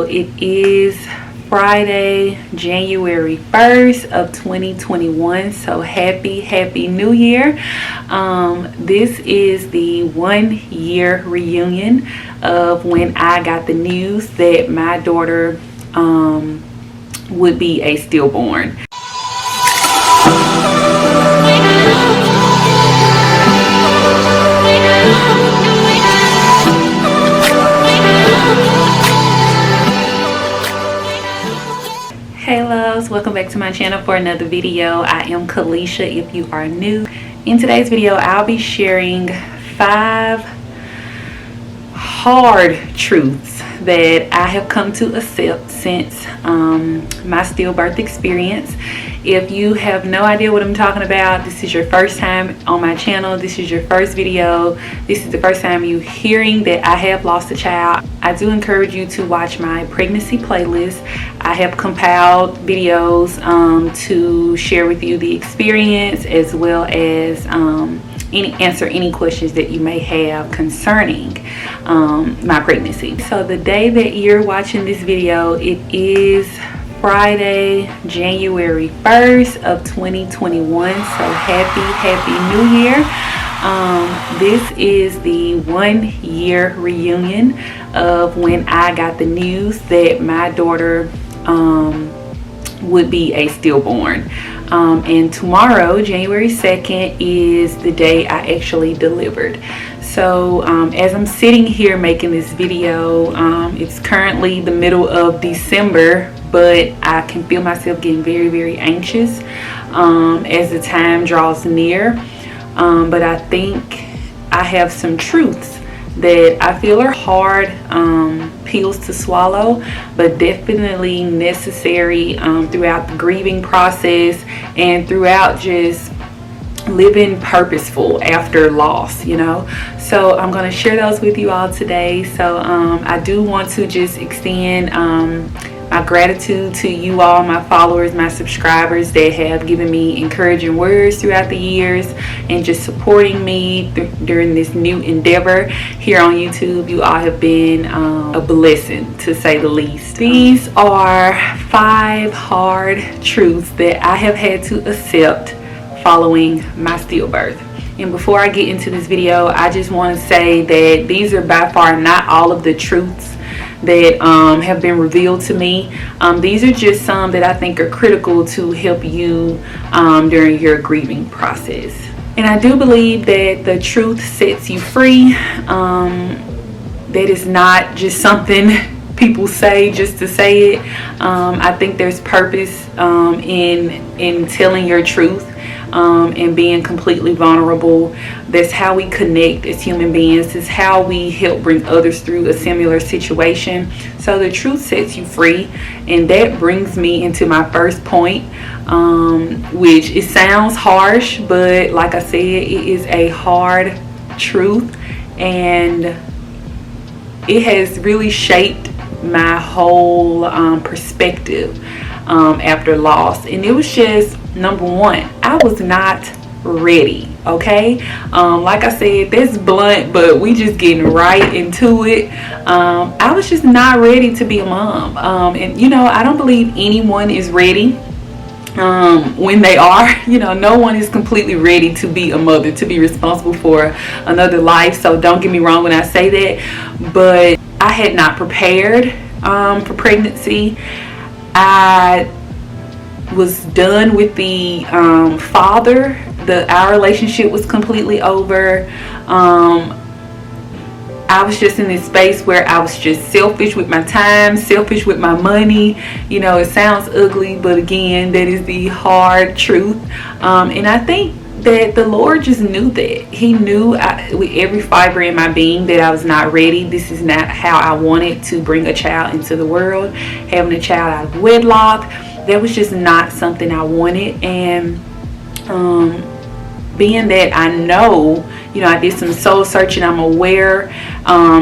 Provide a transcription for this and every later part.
It is Friday, January 1st of 2021. So happy new year. This is the 1 year reunion of when I got the news that my daughter would be a stillborn. Hey loves, welcome back to my channel for another video. I am Kalesha if you are new. In today's video, I'll be sharing 5 hard truths that I have come to accept since my stillbirth experience. If you have no idea what I'm talking about, this is your first time on my channel, this is your first video, this is the first time you hearing that I have lost a child, I do encourage you to watch my pregnancy playlist. I have compiled videos to share with you the experience, as well as answer any questions that you may have concerning my pregnancy. So the day that you're watching this video, it is Friday, January 1st of 2021. So happy new year. This is the 1 year reunion of when I got the news that my daughter would be a stillborn. And tomorrow, January 2nd, is the day I actually delivered. So as I'm sitting here making this video, it's currently the middle of December, but I can feel myself getting very anxious as the time draws near. But I think I have some truths that I feel are hard pills to swallow, but definitely necessary throughout the grieving process and throughout just living purposeful after loss, you know. So I'm going to share those with you all today. So I do want to just extend my gratitude to you all, my followers, my subscribers that have given me encouraging words throughout the years and just supporting me during this new endeavor here on YouTube. You all have been a blessing, to say the least. These are 5 hard truths that I have had to accept following my stillbirth. And before I get into this video, I just want to say that these are by far not all of the truths that have been revealed to me. These are just some that I think are critical to help you during your grieving process. And I do believe that the truth sets you free. That is not just something people say just to say it. I think there's purpose in telling your truth and being completely vulnerable. That's how we connect as human beings. It's how we help bring others through a similar situation. So the truth sets you free, and that brings me into my first point, which it sounds harsh, but like I said, it is a hard truth, and it has really shaped my whole perspective after loss. And it was just, number one, I was not ready. Okay, like I said, that's blunt, but we just getting right into it. I was just not ready to be a mom, and you know, I don't believe anyone is ready when they are. You know, no one is completely ready to be a mother, to be responsible for another life. So don't get me wrong when I say that, but I had not prepared for pregnancy. I was done with the father. Our relationship was completely over. I was just in this space where I was just selfish with my time, selfish with my money. You know, it sounds ugly, but again, that is the hard truth. And I think that the Lord just knew that. He knew with every fiber in my being that I was not ready. This is not how I wanted to bring a child into the world. Having a child out of wedlock, that was just not something I wanted. And being that I know, you know, I did some soul searching, I'm aware,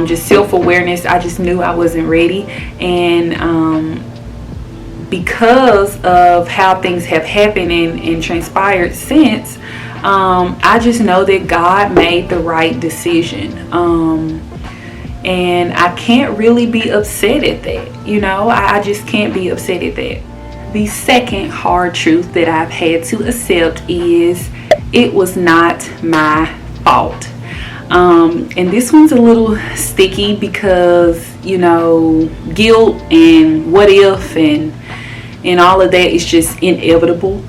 just self-awareness, I just knew I wasn't ready. And because of how things have happened and transpired since, I just know that God made the right decision. And I can't really be upset at that. You know, I just can't be upset at that. The second hard truth that I've had to accept is it was not my fault. And this one's a little sticky because, you know, guilt and what if and all of that is just inevitable.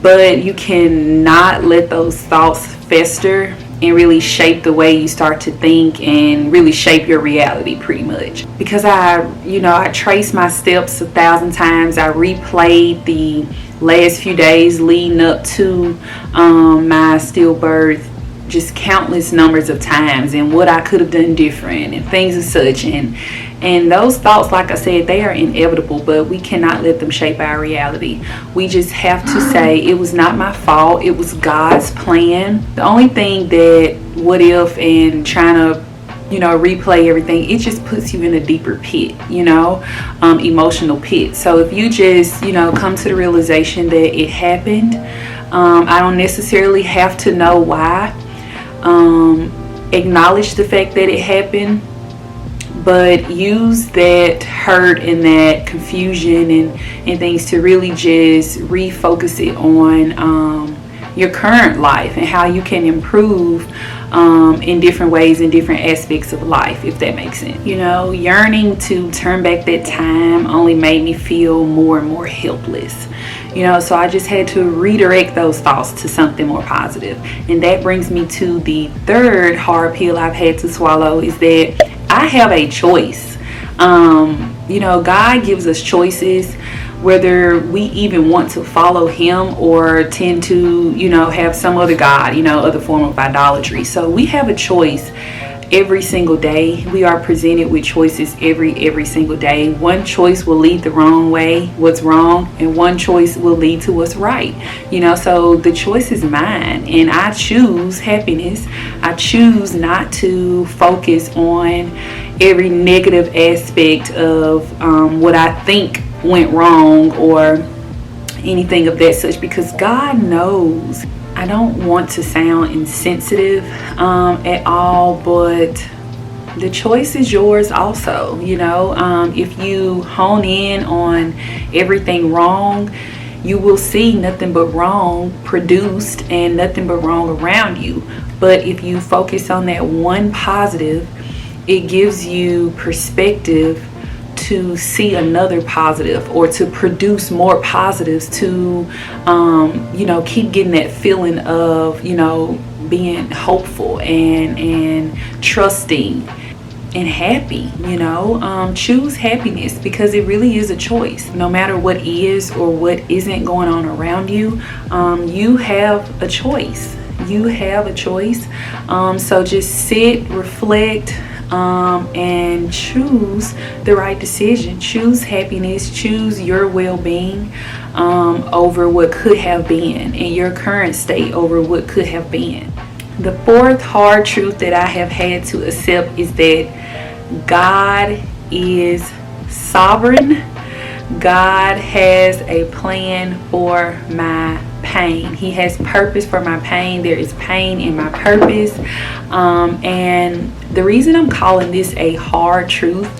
But you cannot let those thoughts fester and really shape the way you start to think and really shape your reality pretty much. Because I traced my steps 1,000 times. I replayed the last few days leading up to my stillbirth just countless numbers of times, and what I could have done different and things of such. And those thoughts, like I said, they are inevitable, but we cannot let them shape our reality. We just have to say it was not my fault. It was God's plan. The only thing that what if and trying to, you know, replay everything, it just puts you in a deeper pit, you know, emotional pit. So if you just, you know, come to the realization that it happened, I don't necessarily have to know why. Acknowledge the fact that it happened, but use that hurt and that confusion and things to really just refocus it on your current life and how you can improve in different ways, in different aspects of life, if that makes sense. You know, yearning to turn back that time only made me feel more and more helpless. You know, so I just had to redirect those thoughts to something more positive. And that brings me to the third hard pill I've had to swallow, is that I have a choice. You know, God gives us choices, whether we even want to follow him or tend to, you know, have some other God, you know, other form of idolatry. So we have a choice every single day. We are presented with choices every single day. One choice will lead the wrong way, what's wrong, and one choice will lead to what's right. You know, so the choice is mine, and I choose happiness. I choose not to focus on every negative aspect of what I think went wrong or anything of that such, because God knows. I don't want to sound insensitive at all, but the choice is yours also. You know, if you hone in on everything wrong, you will see nothing but wrong produced and nothing but wrong around you. But if you focus on that one positive, it gives you perspective to see another positive, or to produce more positives, to you know, keep getting that feeling of, you know, being hopeful and trusting and happy. You know, choose happiness, because it really is a choice. No matter what is or what isn't going on around you, you have a choice. You have a choice. So just sit, reflect, and choose the right decision. Choose happiness. Choose your well-being over what could have been, and your current state over what could have been. The fourth hard truth that I have had to accept is that God is sovereign. God has a plan for my pain. He has purpose for my pain. There is pain in my purpose. And the reason I'm calling this a hard truth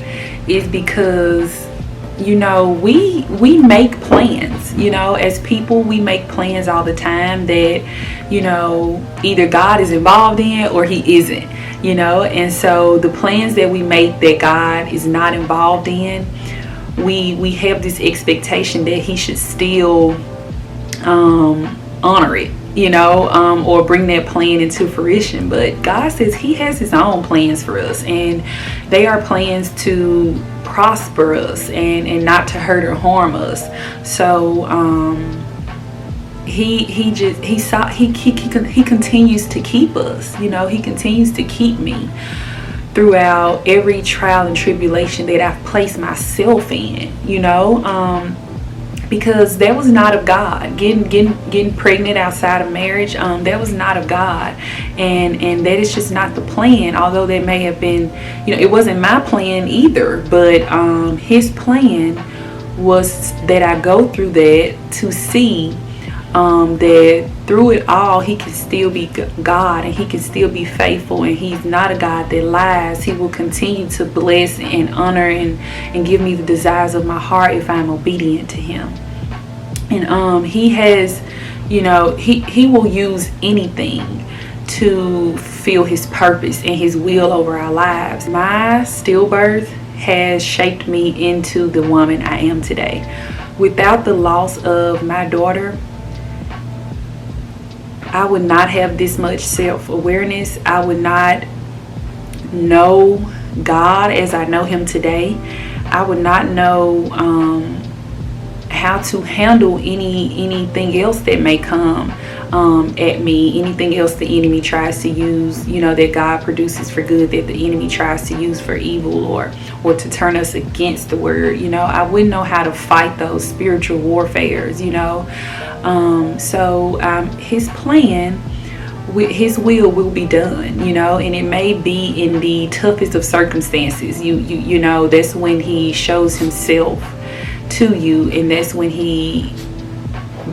is because, you know, we make plans. You know, as people, we make plans all the time that, you know, either God is involved in or he isn't. You know, and so the plans that we make that God is not involved in, we have this expectation that he should still honor it, you know, or bring that plan into fruition. But God says he has his own plans for us, and they are plans to prosper us and not to hurt or harm us. So he continues to keep us. You know, he continues to keep me throughout every trial and tribulation that I've placed myself in, you know, because that was not of God. Getting pregnant outside of marriage, that was not of God, and that is just not the plan. Although that may have been, you know, it wasn't my plan either, but his plan was that I go through that to see that through it all, he can still be God, and he can still be faithful, and he's not a God that lies. He will continue to bless and honor and give me the desires of my heart if I'm obedient to him. And he has, he will use anything to fulfill his purpose and his will over our lives. My stillbirth has shaped me into the woman I am today. Without the loss of my daughter, I would not have this much self-awareness. I would not know God as I know him today. I would not know how to handle anything else that may come at me, anything else the enemy tries to use, that God produces for good, that the enemy tries to use for evil or to turn us against the word. I wouldn't know how to fight those spiritual warfares, so his plan, his will be done, and it may be in the toughest of circumstances. That's when he shows himself to you, and that's when he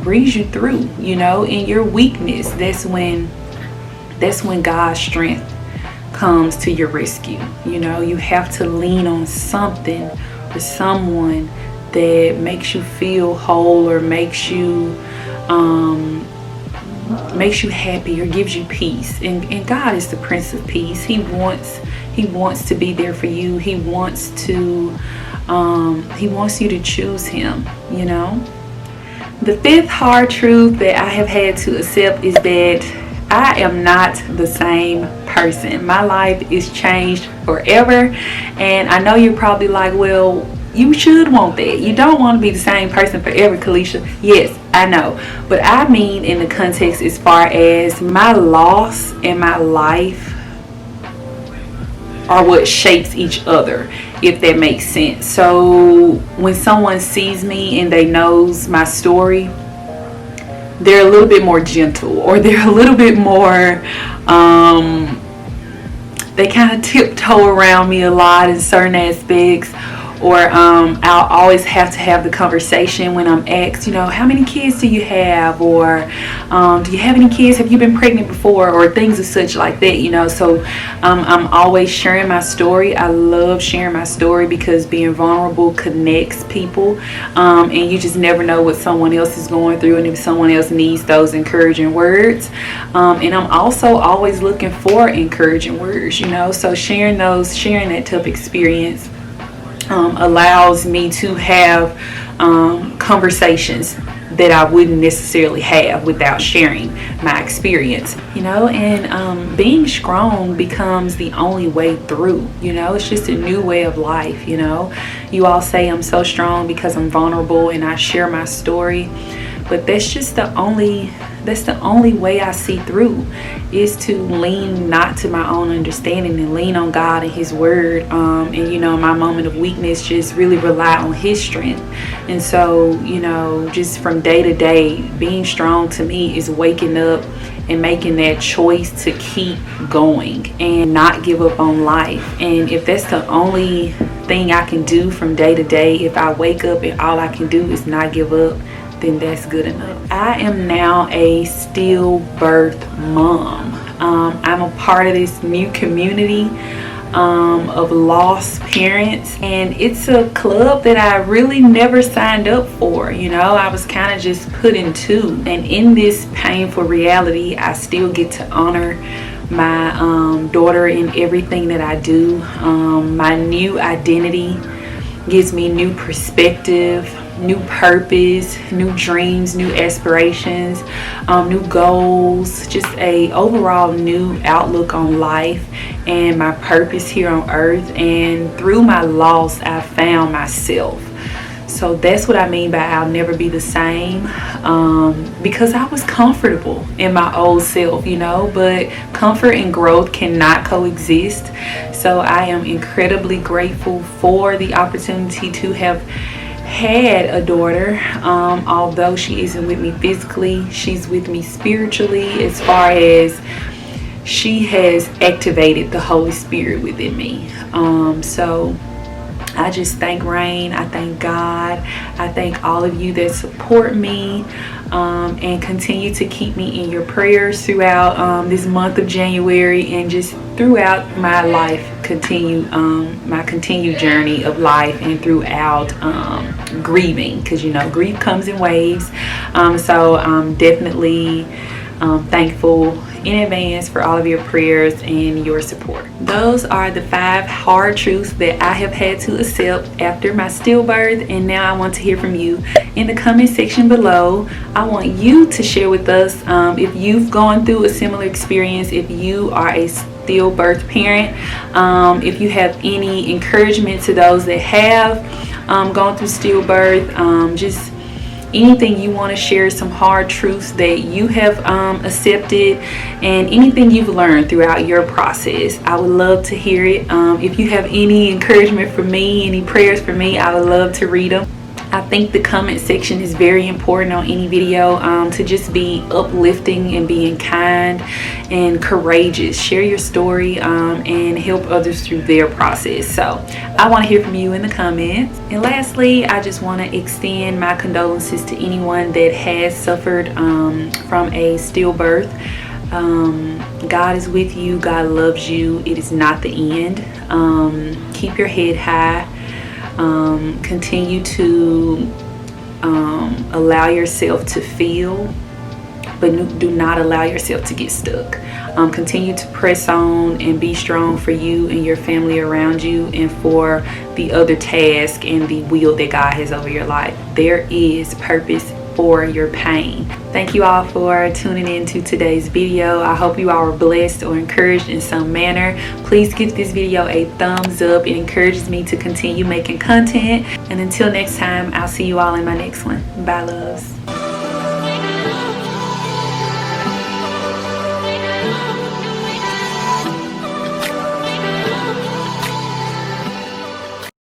brings you through, in your weakness. That's when God's strength comes to your rescue. You have to lean on something or someone that makes you feel whole, or makes you happy, or gives you peace. And God is the Prince of Peace. He wants to be there for you. He wants you to choose him. The fifth hard truth that I have had to accept is that I am not the same person. My life is changed forever. And I know you're probably like, well, you should want that. You don't want to be the same person forever, Kalesha. Yes, I know. But I mean in the context as far as my loss and my life are what shapes each other, if that makes sense. So when someone sees me and they knows my story, they're a little bit more gentle, or they're a little bit more they kind of tiptoe around me a lot in certain aspects. Or I'll always have to have the conversation when I'm asked, how many kids do you have? Or do you have any kids? Have you been pregnant before? Or things of such like that, So I'm always sharing my story. I love sharing my story because being vulnerable connects people. And you just never know what someone else is going through, and if someone else needs those encouraging words. And I'm also always looking for encouraging words, So sharing that tough experience allows me to have conversations that I wouldn't necessarily have without sharing my experience, and being strong becomes the only way through. It's just a new way of life. You all say I'm so strong because I'm vulnerable and I share my story, but that's just the only way I see through, is to lean not to my own understanding and lean on God and his word, and in my moment of weakness, just really rely on his strength. And so just from day to day, being strong to me is waking up and making that choice to keep going and not give up on life. And if that's the only thing I can do from day to day, if I wake up and all I can do is not give up, then that's good enough. I am now a stillbirth mom. I'm a part of this new community of lost parents, and it's a club that I really never signed up for. I was kind of just put into, and in this painful reality, I still get to honor my daughter in everything that I do. My new identity gives me new perspective, new purpose, new dreams, new aspirations, new goals, just a overall new outlook on life and my purpose here on earth. And through my loss, I found myself. So that's what I mean by I'll never be the same, because I was comfortable in my old self, but comfort and growth cannot coexist. So I am incredibly grateful for the opportunity to have had a daughter. Although she isn't with me physically, she's with me spiritually, as far as she has activated the Holy Spirit within me. So I just thank Rain. I thank God. I thank all of you that support me and continue to keep me in your prayers throughout this month of January, and just throughout my life, my continued journey of life, and throughout grieving, because you know grief comes in waves. So I'm definitely thankful in advance for all of your prayers and your support. Those are the 5 hard truths that I have had to accept after my stillbirth, and now I want to hear from you in the comment section below. I want you to share with us if you've gone through a similar experience, if you are a stillbirth parent, if you have any encouragement to those that have gone through stillbirth, just anything you want to share, some hard truths that you have accepted, and anything you've learned throughout your process. I would love to hear it. If you have any encouragement for me, any prayers for me, I would love to read them. I think the comment section is very important on any video, to just be uplifting and being kind and courageous. Share your story and help others through their process. So I want to hear from you in the comments. And lastly, I just want to extend my condolences to anyone that has suffered from a stillbirth. God is with you. God loves you. It is not the end. Keep your head high. Continue to allow yourself to feel, but do not allow yourself to get stuck. Continue to press on and be strong for you and your family around you, and for the other task and the will that God has over your life. There is purpose for your pain. Thank you all for tuning in to today's video. I hope you all were blessed or encouraged in some manner. Please give this video a thumbs up. It encourages me to continue making content. And until next time, I'll see you all in my next one. Bye, loves.